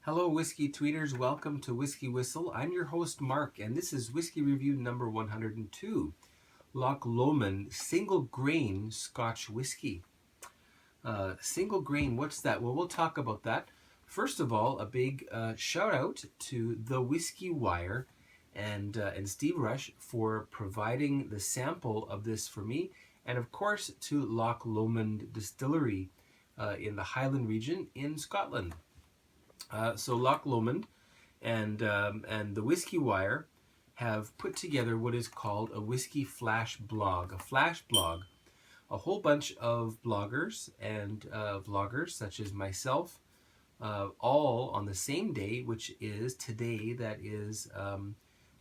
Hello, whiskey tweeters. Welcome to Whiskey Whistle. I'm your host, Mark, and this is whiskey review number 102, Loch Lomond Single Grain Scotch Whisky. Single grain, what's that? Well, we'll talk about that. First of all, a big shout out to the Whiskey Wire and Steve Rush for providing the sample of this for me, and of course to Loch Lomond Distillery in the Highland region in Scotland. So Loch Lomond and the Whiskey Wire have put together what is called a whiskey flash blog. A flash blog, a whole bunch of bloggers and vloggers such as myself, all on the same day, which is today, that is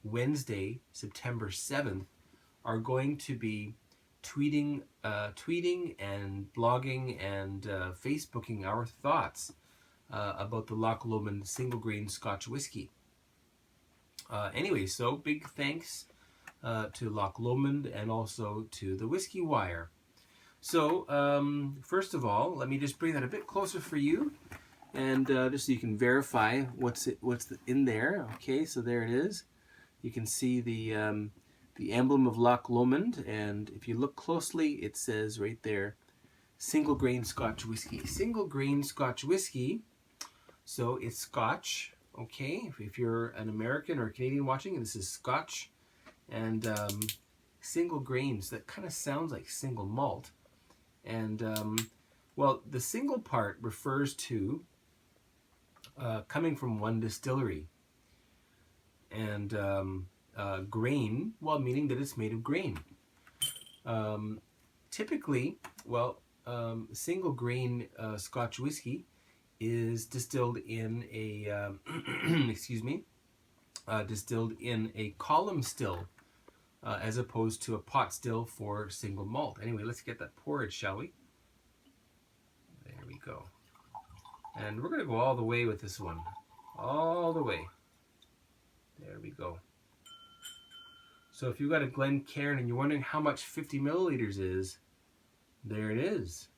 Wednesday, September 7th, are going to be tweeting and blogging and Facebooking our thoughts about the Loch Lomond Single Grain Scotch Whisky. Anyway, so big thanks to Loch Lomond and also to the Whiskey Wire. So first of all, let me just bring that a bit closer for you, and just so you can verify what's in there. Okay, so there it is. You can see the emblem of Loch Lomond, and if you look closely, it says right there, Single Grain Scotch Whisky. Single Grain Scotch Whisky. So it's Scotch, okay? If you're an American or a Canadian watching, this is Scotch. And single grains, that kind of sounds like single malt. And, well, the single part refers to coming from one distillery. And grain, well, meaning that it's made of grain. Typically, well, single grain Scotch whiskey is distilled in a distilled in a column still as opposed to a pot still for single malt. Anyway, let's get that porridge, shall we? There we go. And we're going to go all the way with this one. All the way. There we go. So if you've got a Glencairn and you're wondering how much 50 milliliters is, there it is.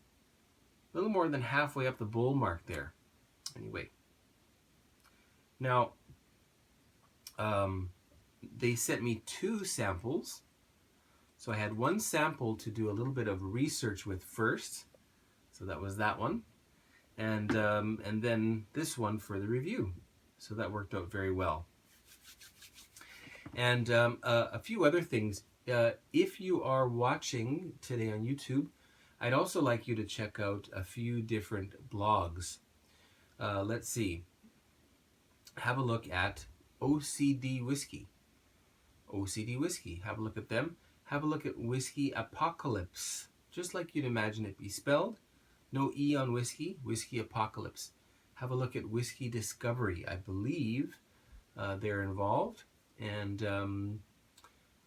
A little more than halfway up the bowl mark there. Anyway. Now, they sent me 2 samples. So I had one sample to do a little bit of research with first. So that was that one. And then this one for the review. So that worked out very well. And a few other things. If you are watching today on YouTube, I'd also like you to check out a few different blogs. Let's see. Have a look at OCD Whiskey. OCD Whiskey. Have a look at them. Have a look at Whiskey Apocalypse. Just like you'd imagine it be spelled. No E on whiskey. Whiskey Apocalypse. Have a look at Whiskey Discovery. I believe they're involved. And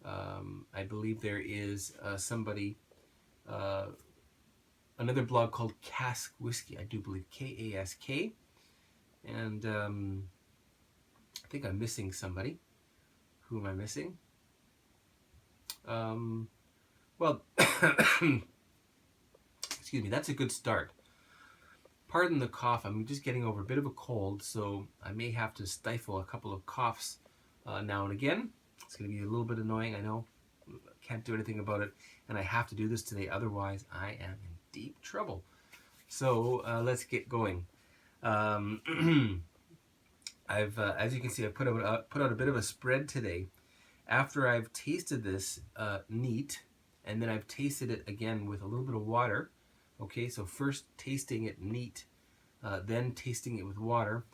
I believe there is somebody... another blog called Cask Whiskey, I do believe, K-A-S-K. And I think I'm missing somebody. Who am I missing? Well, excuse me, that's a good start. Pardon the cough, I'm just getting over a bit of a cold, so I may have to stifle a couple of coughs now and again. It's going to be a little bit annoying, I know. Can't do anything about it, and I have to do this today, otherwise I am in deep trouble. So let's get going. I've, as you can see, I put out a bit of a spread today. After I've tasted this neat, and then I've tasted it again with a little bit of water. Okay, so first tasting it neat, then tasting it with water.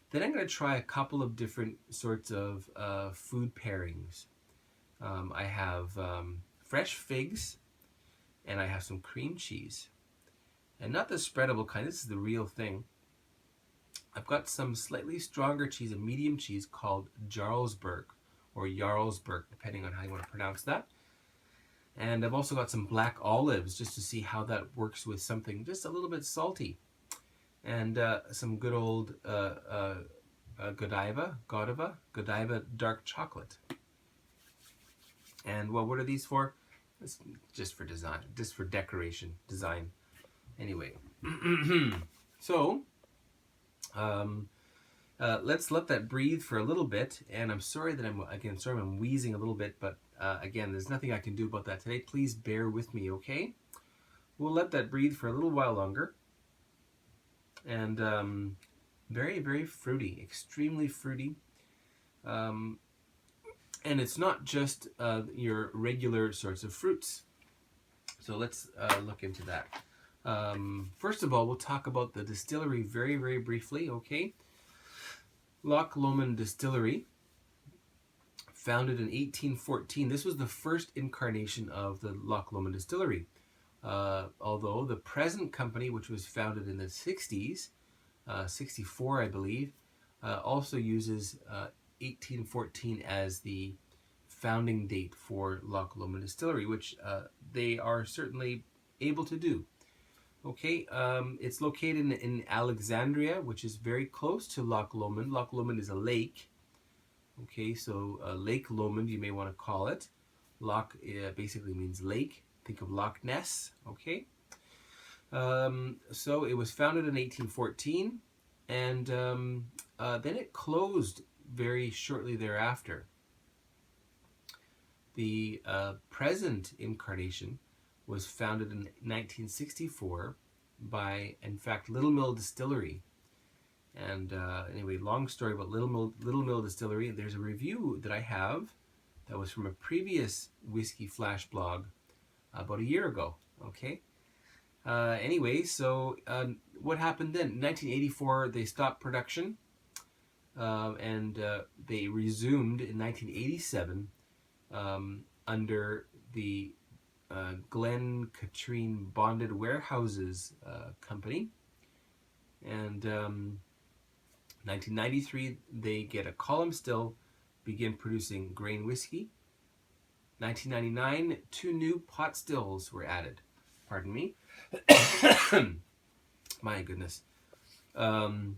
Then I'm going to try a couple of different sorts of food pairings. I have fresh figs, and I have some cream cheese. And not the spreadable kind, this is the real thing. I've got some slightly stronger cheese, a medium cheese called Jarlsberg, or Jarlsberg, depending on how you want to pronounce that. And I've also got some black olives, just to see how that works with something just a little bit salty. And some good old Godiva dark chocolate. And well, what are these for? It's just for design, just for decoration, design. Anyway, so Let's let that breathe for a little bit. And I'm sorry that I'm wheezing a little bit, but again, there's nothing I can do about that today. Please bear with me, okay? We'll let that breathe for a little while longer. And very, very fruity, extremely fruity. And it's not just your regular sorts of fruits. So let's look into that. First of all, we'll talk about the distillery very, very briefly, okay? Loch Lomond Distillery, founded in 1814. This was the first incarnation of the Loch Lomond Distillery. Although the present company, which was founded in the 60s, 64 I believe, also uses 1814 as the founding date for Loch Lomond Distillery, which they are certainly able to do. Okay, it's located in Alexandria, which is very close to Loch Lomond. Loch Lomond is a lake. Okay, so Lake Lomond, you may want to call it. Loch basically means lake. Think of Loch Ness. Okay. So it was founded in 1814, and then it closed very shortly thereafter. The present incarnation was founded in 1964 by, in fact, Little Mill Distillery. And anyway, long story about Little Mill Distillery. There's a review that I have that was from a previous Whiskey Flash blog about a year ago. Okay. Anyway, so what happened then? In 1984, they stopped production, and they resumed in 1987 under the Glen Katrine Bonded Warehouses Company. And 1993, they get a column still, begin producing grain whiskey. 1999, 2 new pot stills were added. Pardon me. My goodness. 2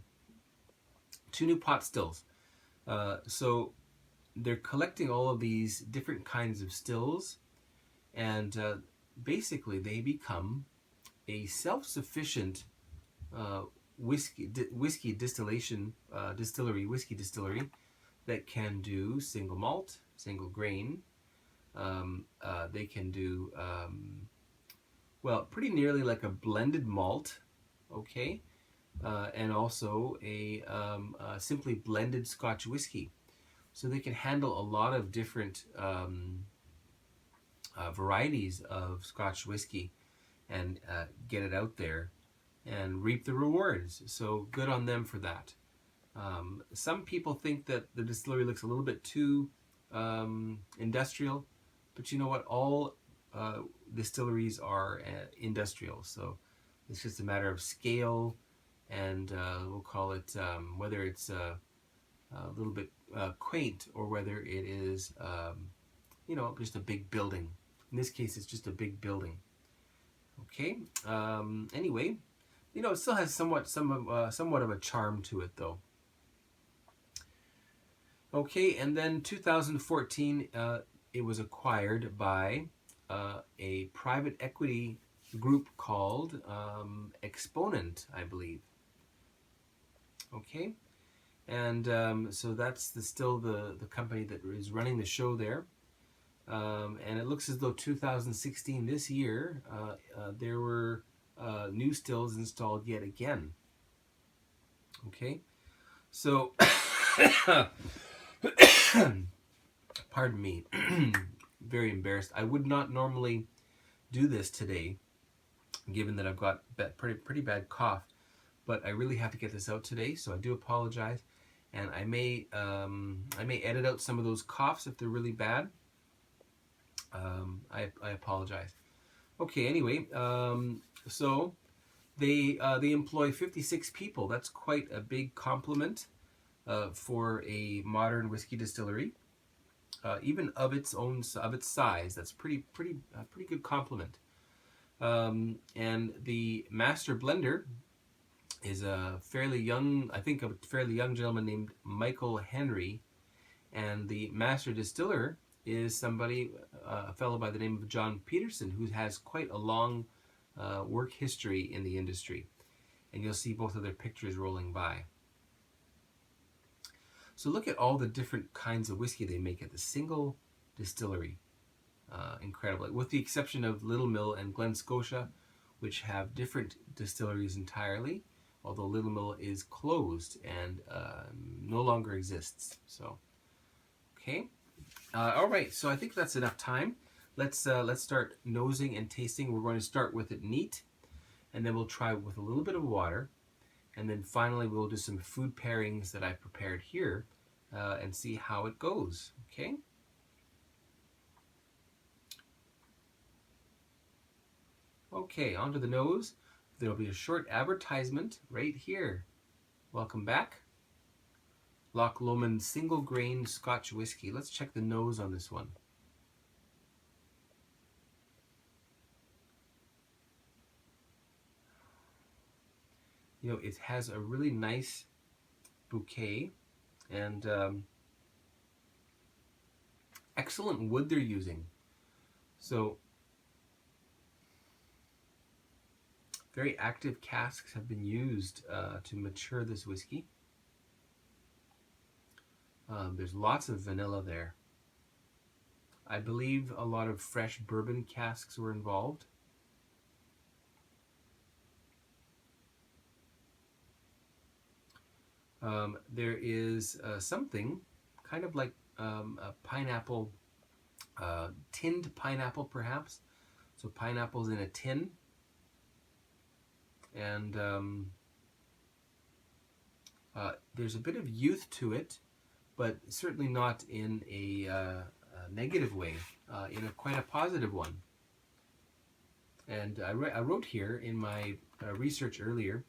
new pot stills. So they're collecting all of these different kinds of stills, and basically they become a self-sufficient whiskey distillery that can do single malt, single grain. They can do well, pretty nearly like a blended malt, okay, and also a simply blended Scotch whisky. So they can handle a lot of different varieties of Scotch whisky and get it out there and reap the rewards. So good on them for that. Some people think that the distillery looks a little bit too industrial, but you know what? All distilleries are industrial, so it's just a matter of scale, and we'll call it whether it's a little bit quaint or whether it is just a big building. In this case, it's just a big building. Okay. Anyway, it still has somewhat of a charm to it, though. Okay, and then 2014, it was acquired by a private equity group called Exponent, I believe. Okay, and so that's still the company that is running the show there. And it looks as though 2016, this year, there were new stills installed yet again. Okay, so pardon me, very embarrassed. I would not normally do this today, given that I've got pretty bad cough, but I really have to get this out today, so I do apologize, and I may edit out some of those coughs if they're really bad. I apologize. Okay, anyway, so they employ 56 people. That's quite a big compliment for a modern whiskey distillery, even of its size. That's pretty good compliment. And the master blender is a fairly young gentleman named Michael Henry, and the master distiller is a fellow by the name of John Peterson, who has quite a long work history in the industry. And you'll see both of their pictures rolling by. So look at all the different kinds of whiskey they make at the single distillery. Incredible. With the exception of Little Mill and Glen Scotia, which have different distilleries entirely, although Little Mill is closed and no longer exists. So, okay. All right, so I think that's enough time. Let's start nosing and tasting. We're going to start with it neat, and then we'll try with a little bit of water, and then finally we'll do some food pairings that I prepared here and see how it goes. Okay. Okay, onto the nose. There'll be a short advertisement right here. Welcome back. Loch Lomond Single Grain Scotch Whisky. Let's check the nose on this one. You know, it has a really nice bouquet and excellent wood they're using. So very active casks have been used to mature this whiskey. There's lots of vanilla there. I believe a lot of fresh bourbon casks were involved. There is something kind of like a pineapple, tinned pineapple perhaps. So pineapple's in a tin. And there's a bit of youth to it, but certainly not in a negative way, in quite a positive one. And I wrote here in my research earlier,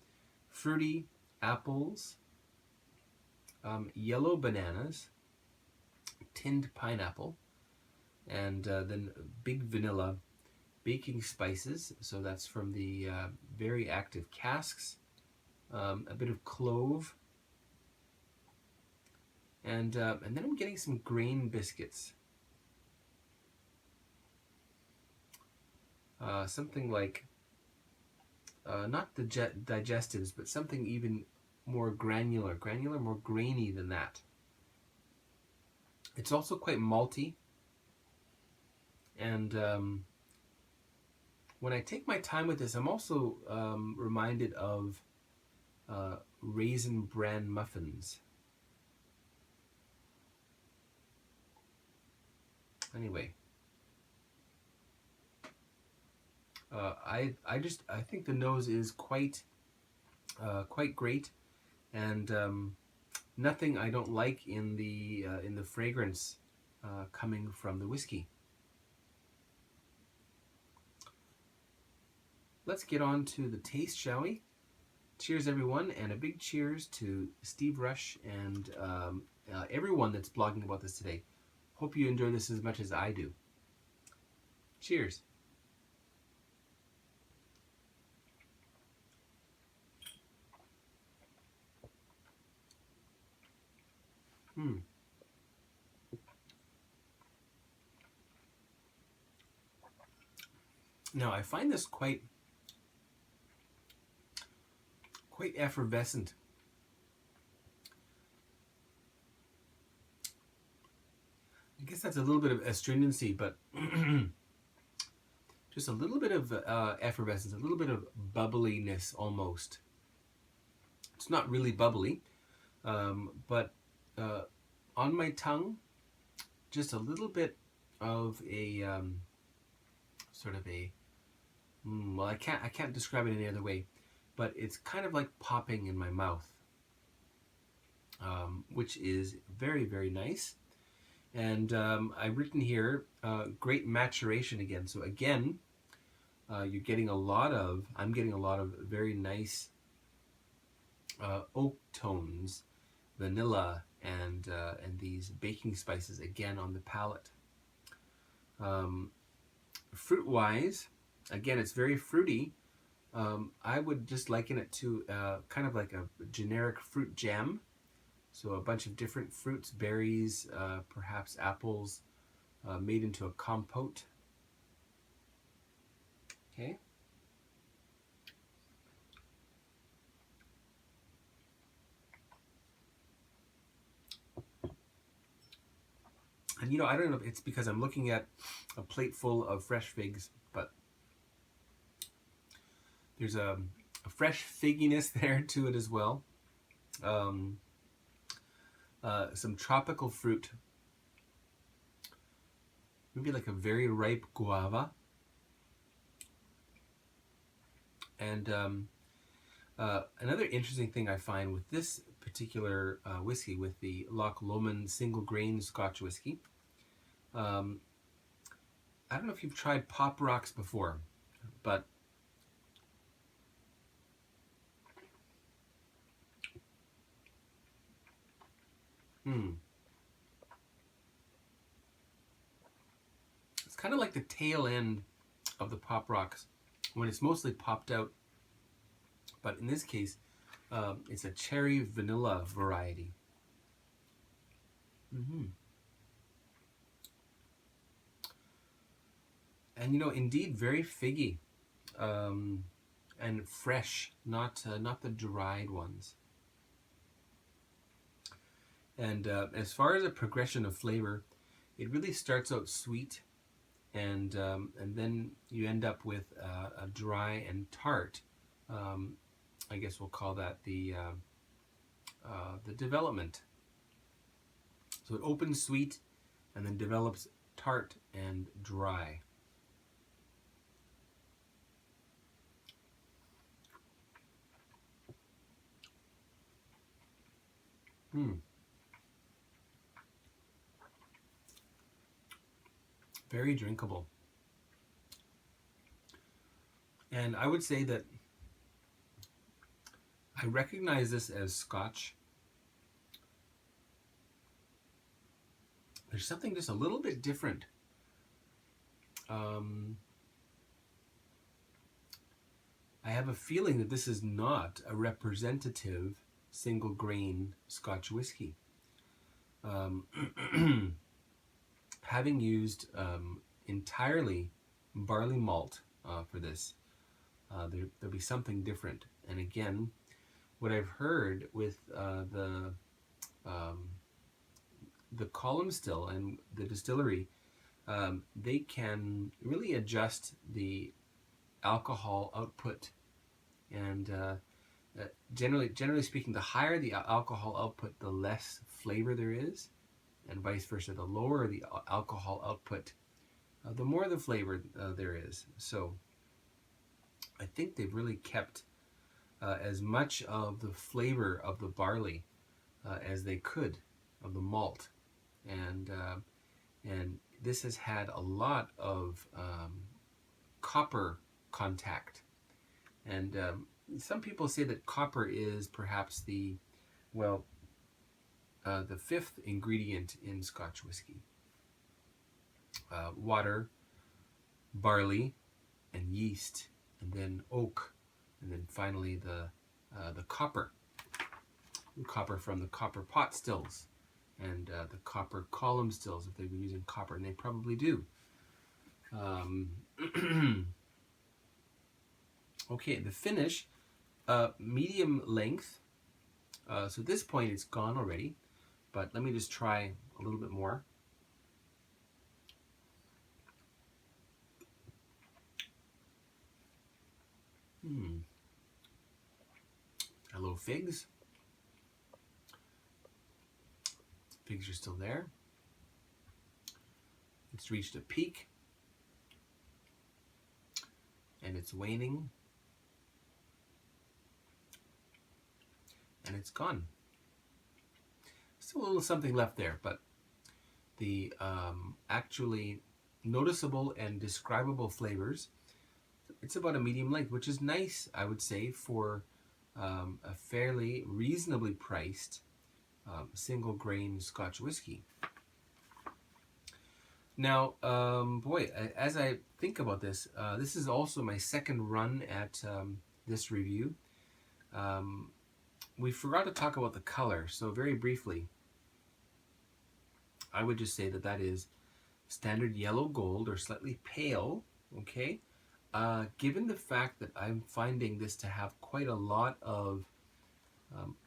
fruity apples, yellow bananas, tinned pineapple, and then big vanilla, baking spices, so that's from the very active casks, a bit of clove, and then I'm getting some grain biscuits. Something like, not the digestives, but something even more granular, more grainy than that. It's also quite malty, and when I take my time with this, I'm also reminded of raisin bran muffins. Anyway, I think the nose is quite great, and nothing I don't like in the fragrance coming from the whiskey. Let's get on to the taste, shall we? Cheers, everyone, and a big cheers to Steve Rush and everyone that's blogging about this today. Hope you enjoy this as much as I do. Cheers. Now, I find this quite effervescent. I guess that's a little bit of astringency, but just a little bit of effervescence, a little bit of bubbliness almost. It's not really bubbly, but on my tongue, just a little bit of a sort of a well, I can't describe it any other way, but it's kind of like popping in my mouth, which is very, very nice. And I've written here great maturation again. So again, you're getting I'm getting a lot of very nice oak tones, vanilla, and these baking spices again on the palate. Fruit-wise, again, it's very fruity. I would just liken it to kind of like a generic fruit jam. So a bunch of different fruits, berries, perhaps apples, made into a compote. Okay. And you know, I don't know if it's because I'm looking at a plate full of fresh figs, but there's a fresh figginess there to it as well. Some tropical fruit, maybe like a very ripe guava. And another interesting thing I find with this particular whiskey, with the Loch Lomond Single Grain Scotch Whisky, I don't know if you've tried pop rocks before, but it's kind of like the tail end of the pop rocks when it's mostly popped out. But in this case, it's a cherry vanilla variety. And you know, indeed, very figgy and fresh, not the dried ones. And as far as a progression of flavor, it really starts out sweet, and then you end up with a dry and tart. I guess we'll call that the development. So it opens sweet, and then develops tart and dry. Very drinkable. And I would say that I recognize this as Scotch. There's something just a little bit different. I have a feeling that this is not a representative single grain Scotch whiskey. Having used entirely barley malt for this, there'll be something different. And again, what I've heard with the column still and the distillery, they can really adjust the alcohol output, and generally speaking, the higher the alcohol output, the less flavor there is, and vice versa. The lower the alcohol output, the more the flavor there is. So I think they've really kept as much of the flavor of the barley as they could of the malt, and this has had a lot of copper contact. And some people say that copper is perhaps the fifth ingredient in Scotch whiskey. Water, barley, and yeast, and then oak, and then finally the copper from the copper pot stills, and the copper column stills, if they were using copper, and they probably do. Okay, the finish, medium length. So at this point it's gone already, but let me just try a little bit more. Hello, figs. Figs are still there. It's reached a peak, and it's waning, and it's gone. Still a little something left there, but the actually noticeable and describable flavors, it's about a medium length, which is nice, I would say, for a fairly reasonably priced single grain Scotch whiskey. Now, boy, as I think about this, this is also my second run at this review. We forgot to talk about the color, so very briefly, I would just say that that is standard yellow gold or slightly pale, okay? Given the fact that I'm finding this to have quite a lot of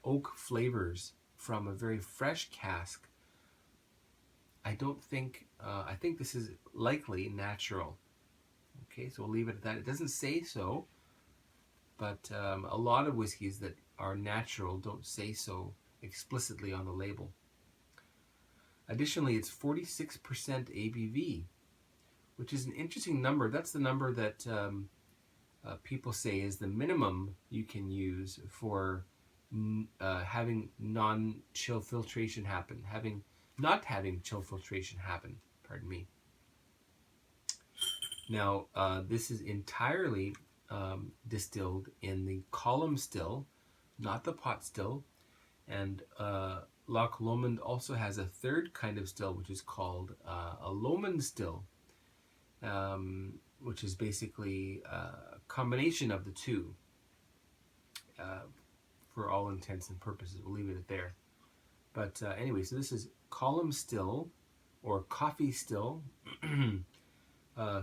oak flavors from a very fresh cask, I don't think, I think this is likely natural. Okay, so we'll leave it at that. It doesn't say so, but a lot of whiskeys that are natural don't say so explicitly on the label. Additionally, it's 46% ABV, which is an interesting number. That's the number that people say is the minimum you can use for having non-chill filtration happen, not having chill filtration happen, pardon me. Now, this is entirely distilled in the column still, not the pot still, and Loch Lomond also has a third kind of still, which is called a Lomond still, which is basically a combination of the two. For all intents and purposes, we'll leave it at there. But anyway, so this is column still or coffee still.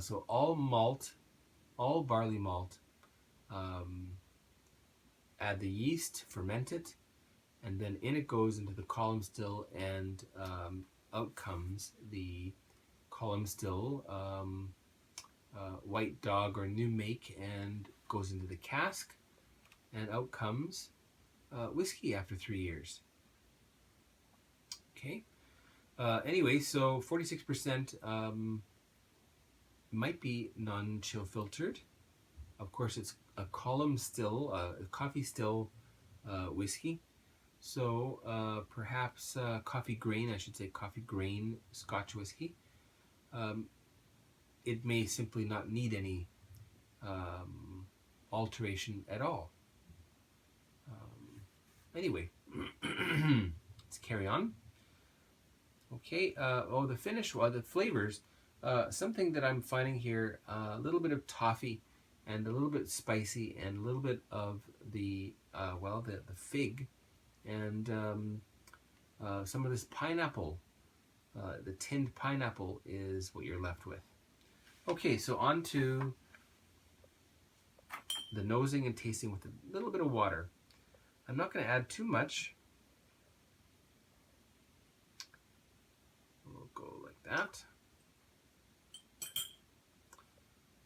So all malt, all barley malt. Add the yeast, ferment it, and then in it goes into the column still, and out comes the column still white dog or new make, and goes into the cask, and out comes whiskey after 3 years. Okay. Anyway, so 46% might be non-chill filtered. Of course, it's a column still, a coffee still whiskey. So perhaps coffee grain, I should say coffee grain Scotch whiskey. It may simply not need any alteration at all. Anyway, let's carry on. Okay, the finish, the flavors. Something that I'm finding here, a little bit of toffee and a little bit spicy and a little bit of the fig and some of this pineapple. The tinned pineapple is what you're left with. Okay, so on to the nosing and tasting with a little bit of water. I'm not going to add too much. We'll go like that.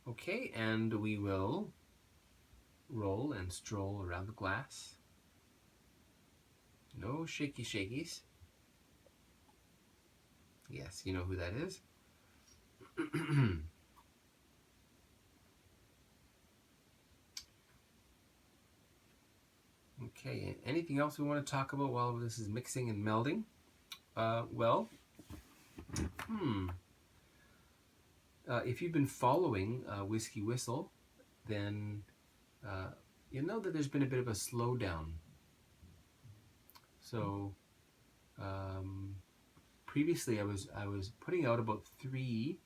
Okay, and we will roll and stroll around the glass. No shaky shakies. Yes, you know who that is. Okay, anything else we want to talk about while this is mixing and melding? If you've been following WhiskyWhistle, then you know that there's been a bit of a slowdown. So previously I was putting out about 3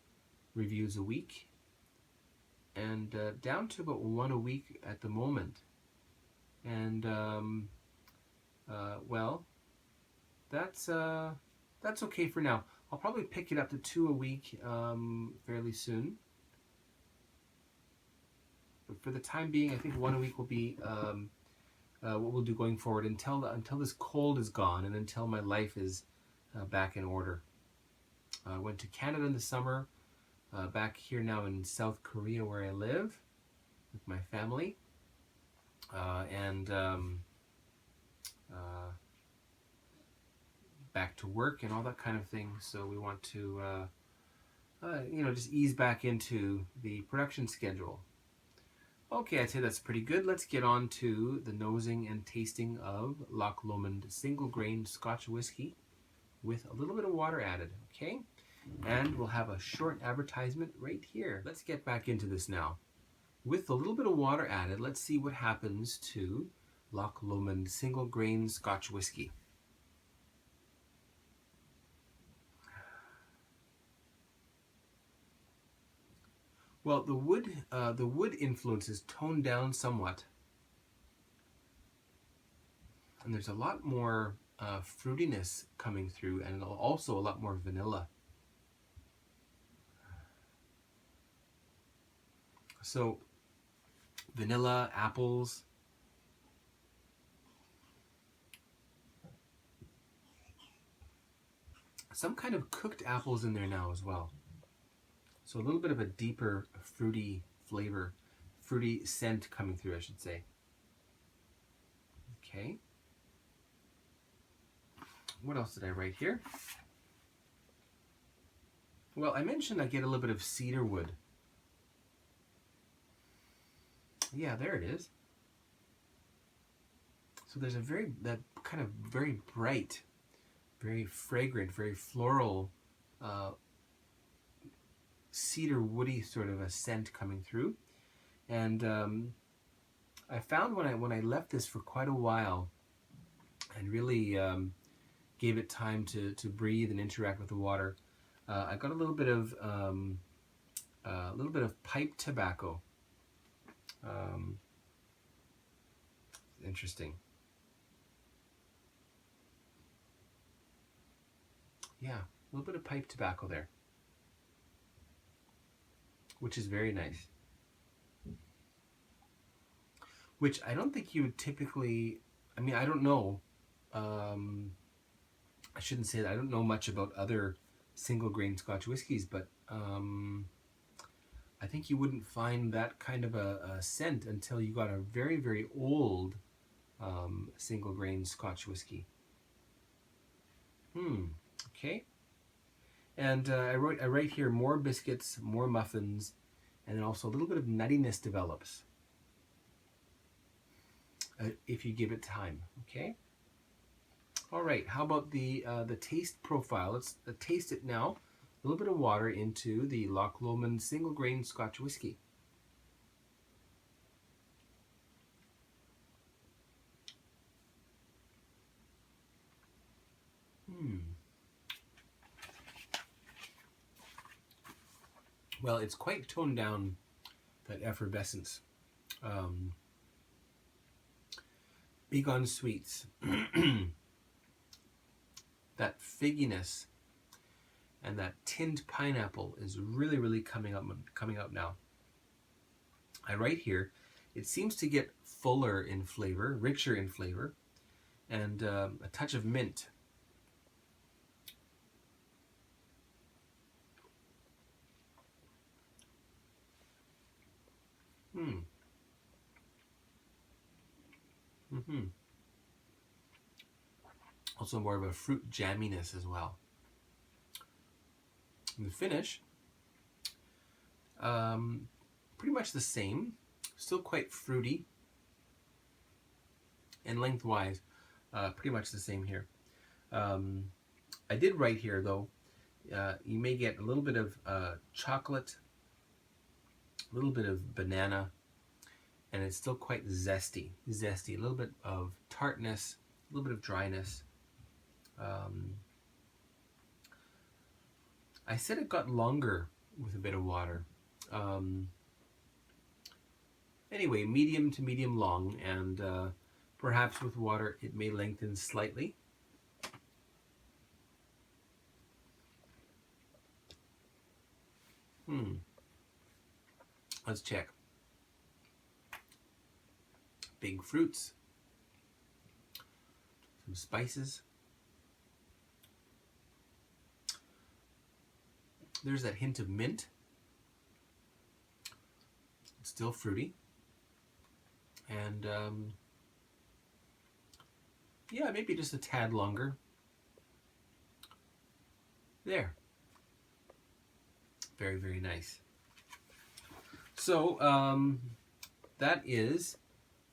reviews a week, and down to about 1 a week at the moment. And well, that's okay for now. I'll probably pick it up to 2 a week fairly soon. But for the time being, I think 1 a week will be what we'll do going forward until this cold is gone and until my life is back in order. I went to Canada in the summer, back here now in South Korea where I live with my family. And back to work and all that kind of thing. So we want to, just ease back into the production schedule. Okay, I'd say that's pretty good. Let's get on to the nosing and tasting of Loch Lomond Single Grain Scotch Whisky with a little bit of water added, okay? And we'll have a short advertisement right here. Let's get back into this now. With a little bit of water added, let's see what happens to Loch Lomond Single Grain Scotch Whisky. Well, the wood influence is toned down somewhat, and there's a lot more fruitiness coming through, and also a lot more vanilla. So, vanilla, apples, some kind of cooked apples in there now as well. So a little bit of a deeper fruity flavor, fruity scent coming through, I should say. Okay. What else did I write here? Well, I mentioned I get a little bit of cedar wood. Yeah, there it is. So there's that kind of very bright, very fragrant, very floral, cedar woody sort of a scent coming through. And I found when I left this for quite a while and really gave it time to breathe and interact with the water, I got a little bit of pipe tobacco. Interesting. Yeah, a little bit of pipe tobacco there, which is very nice. Which I don't think you would typically, I mean, I don't know. I shouldn't say that. I don't know much about other single grain Scotch whiskies, but I think you wouldn't find that kind of a scent until you got a very, very old single grain Scotch whiskey. Okay. And I write here more biscuits, more muffins, and then also a little bit of nuttiness develops if you give it time. Okay. All right. How about the taste profile? Let's taste it now. A little bit of water into the Loch Lomond Single Grain Scotch Whisky. Well, it's quite toned down, that effervescence. Big on sweets. That figginess and that tinned pineapple is really, really coming up now. I write here, it seems to get fuller in flavor, richer in flavor, and a touch of mint. Also more of a fruit jamminess as well. And the finish, pretty much the same, still quite fruity, and lengthwise, pretty much the same here. I did write here though, you may get a little bit of chocolate, a little bit of banana, and it's still quite zesty, a little bit of tartness, a little bit of dryness. I said it got longer with a bit of water. Anyway, medium to medium long, and perhaps with water it may lengthen slightly. Let's check. Big fruits, some spices. There's that hint of mint. It's still fruity. And yeah, maybe just a tad longer. There. Very, very nice. So that is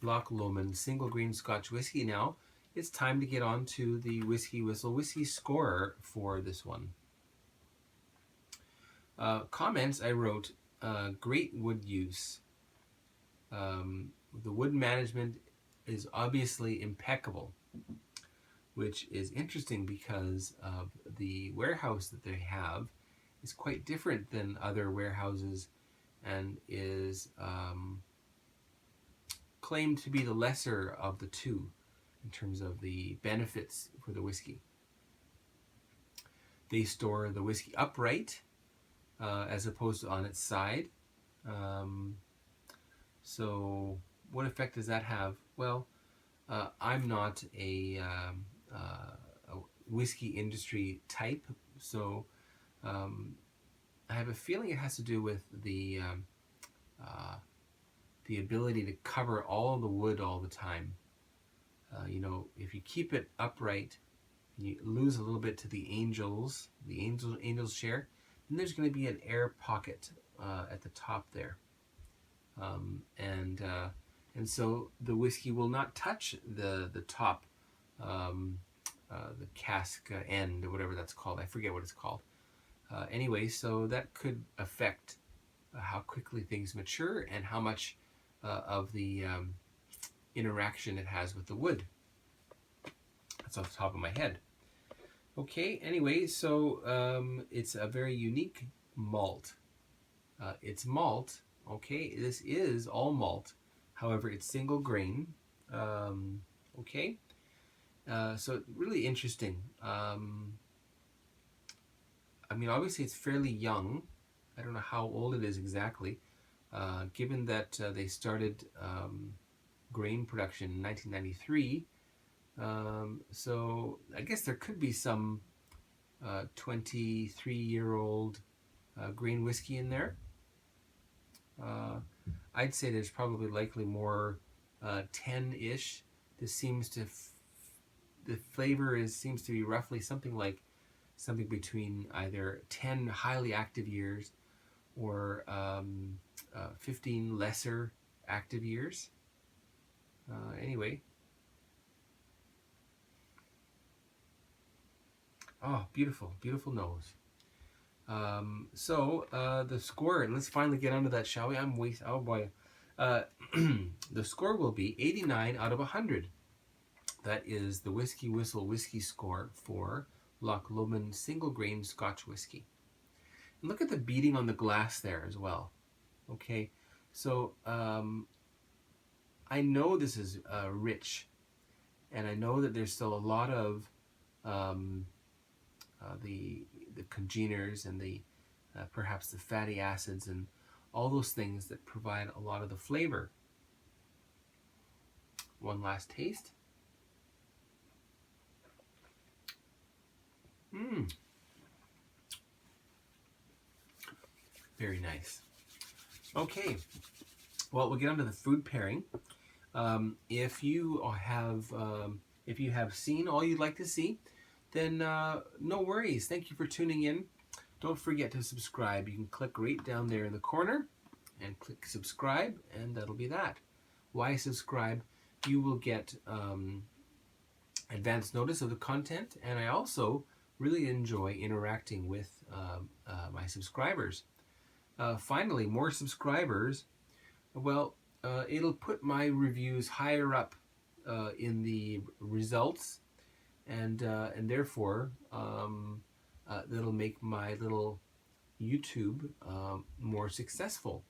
Loch Lomond Single Grain Scotch Whisky. Now it's time to get on to the WhiskyWhistle Whiskey Scorer for this one. Comments I wrote, great wood use. The wood management is obviously impeccable, which is interesting because of the warehouse that they have is quite different than other warehouses and is claimed to be the lesser of the two in terms of the benefits for the whiskey. They store the whiskey upright as opposed to on its side. So what effect does that have? Well, I'm not a whiskey industry type, So I have a feeling it has to do with the ability to cover all the wood all the time. You know, if you keep it upright, you lose a little bit to the angels share, then there's going to be an air pocket at the top there, and so the whiskey will not touch the top, the cask end, or whatever that's called. I forget what it's called. Anyway, so that could affect how quickly things mature and how much of the interaction it has with the wood. That's off the top of my head. Okay, anyway, so it's a very unique malt. It's malt, okay, this is all malt. However, it's single grain. Okay, so really interesting. I mean, obviously it's fairly young. I don't know how old it is exactly, given that they started grain production in 1993. So I guess there could be some 23-year-old grain whiskey in there. I'd say there's probably likely more 10-ish. This seems to, the flavor seems to be roughly something between either 10 highly active years or 15 lesser active years. Anyway. Oh, beautiful, beautiful nose. So the score, and let's finally get onto that, shall we? Oh boy. The score will be 89 out of 100. That is the WhiskyWhistle whiskey score for Loch Lomond Single Grain Scotch Whisky. And look at the beading on the glass there as well. Okay, so I know this is rich, and I know that there's still a lot of the congeners and the perhaps the fatty acids and all those things that provide a lot of the flavor. One last taste. Very nice. Okay, well, we'll get on to the food pairing. If you have seen all you'd like to see, then no worries. Thank you for tuning in. Don't forget to subscribe. You can click right down there in the corner and click subscribe, and that'll be that. Why subscribe? You will get advance notice of the content, and I also really enjoy interacting with my subscribers. Finally, more subscribers, well, it'll put my reviews higher up in the results, and therefore that'll make my little YouTube more successful.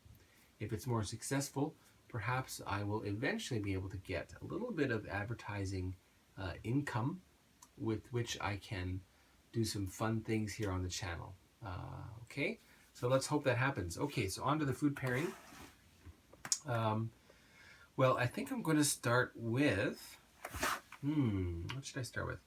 If it's more successful, perhaps I will eventually be able to get a little bit of advertising income with which I can do some fun things here on the channel. Okay, so let's hope that happens. Okay, so on to the food pairing. Well, I think I'm going to start with, what should I start with?